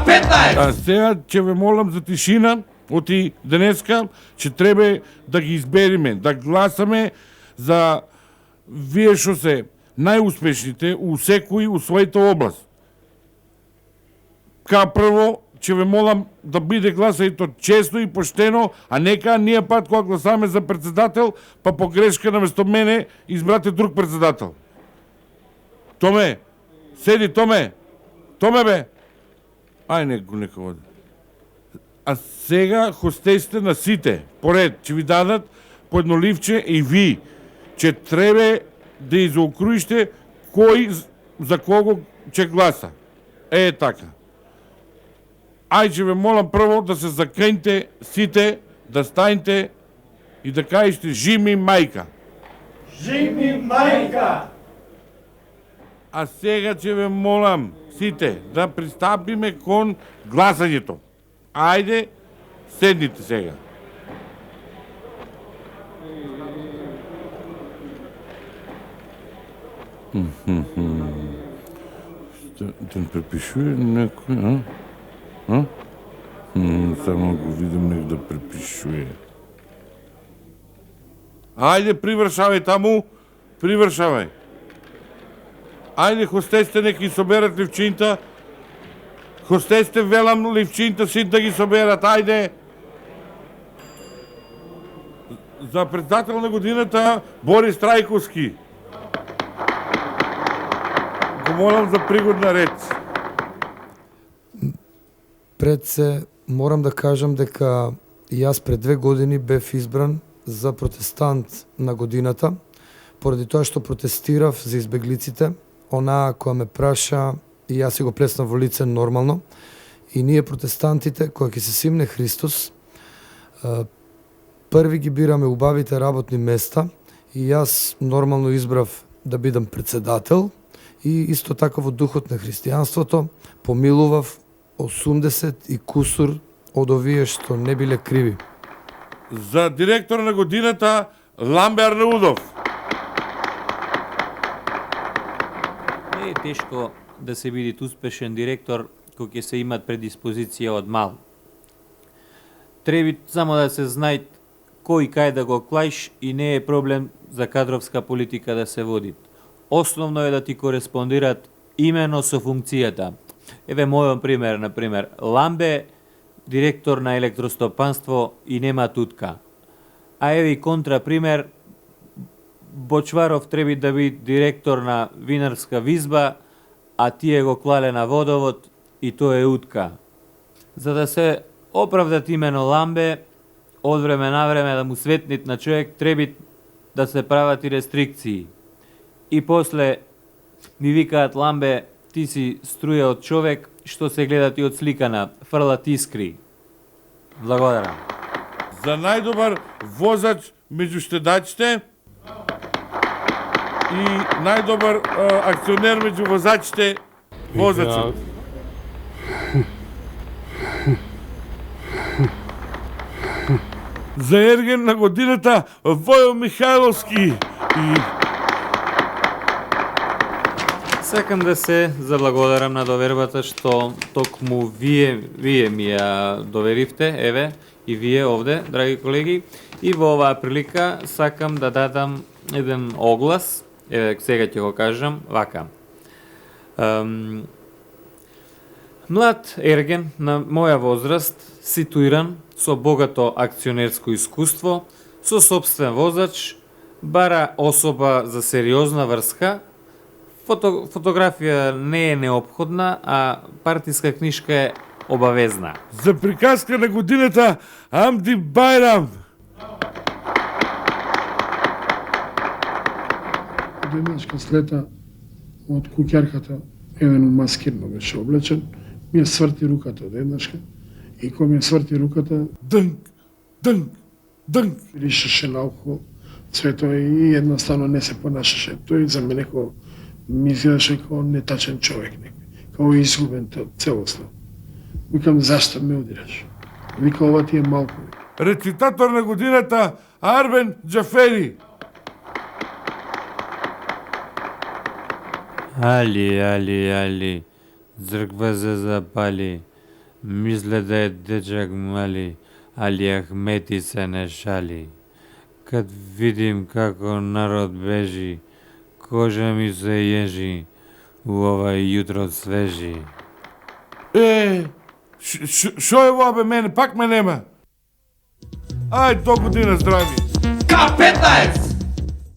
15. А сега ќе ве молам за тишина, оти денеска ќе треба да ги избериме, да гласаме за вие што се најуспешните у секој у својата област. Ка прво ќе ве молам да биде гласањето честно и поштено, а нека ние пат кога гласаме за председател, па по грешка наместо мене избрате друг председател. Томе, седи Томе. Томе бе. Ај нека води. А сега хостесите на сите, поред, ќе ви дадат по едно ливче и ви ќе треба да изокруиште кој за кого ќе гласа. Така. Ај ќе ве молам прво да се закренте сите, да стајте и да кажете Жими мајка. Жими мајка. А сега ќе ве молам сите да пристапиме кон гласањето. Ајде, седните сега. Да не препишуе некој, а? Само го видим нек да препишуе. Ајде, привршавај таму, привршавај. Ајде, хостесите нека ги соберат ливчинта. Хостесите велам ливчинта сите да ги соберат, ајде. За председател на годината Борис Трајковски. Го молам за пригодна реч. Пред се морам да кажам дека и јас пред 2 години бев избран за протестант на годината, поради тоа што протестирав за избеглиците, онаа која ме праша и јас си го плеснав во лице нормално. И ние протестантите, која ќе се симне Христос, први ги бираме убавите работни места и јас нормално избрав да бидам председател и исто така во духот на христијанството помилував 80 и кусур од овие што не биле криви. За директор на годината Ламбе Арнаудов. Не е тешко да се биде успешен директор кој ќе се имат предиспозиција од мал. Треба само да се знај кој кај да го клаиш и не е проблем за кадровска политика да се води. Основно е да ти кореспондират имено со функцијата. Еве мојот пример, например, Ламбе, директор на електростопанство и нема тутка. А еве и контрапример, Бочваров треба да биде директор на винарска визба, а тие го клале на водовод и тоа е утка. За да се оправдат имено Ламбе, од време на време да му светнит на човек, треба да се прават и рестрикции. И после ми викаат Ламбе, ти си струја од човек, што се гледа ти од сликана, фрлат искри. Благодарам. За најдобар возач меѓу штедачите и најдобар акционер меѓу возачите, возачот. За ерген на годината Војо Михајловски. Сакам да се заблагодарам на довербата што токму вие ми ја доверивте, еве, и вие овде, драги колеги, и во оваа прилика сакам да дадам еден оглас, еве сега ќе го кажам, вака. Млад ерген на моја возраст, ситуиран, со богато акционерско искуство, со собствен возач, бара особа за сериозна врска. Фотографија не е неопходна, а партиска книжка е обавезна. За приказка на годината Амди Байрам. Денешка слета од куќарката, еден маскирно беше облечен, ми ја сврти руката од еднашка и кој ми ја сврти руката, дънк, дънк, дънк. Ришеше на ухо цвето и едноставно не се понашаше. Тој за мене ми изгледаше како нетачен човек, како изгубен целосно. Викам, зашто ме удираш? Вика, ова ти е малку. Рецитатор на годината Арбен Джафери. Али, али, али, црква се запали. Мисле да е дечак мали, али Ахмети се не шали. Кад видим како народ бежи, кожа ми се ежи, у ова јутро свежи. Шо е ова бе мене? Пак ме нема. Ај, до година здрави. K15!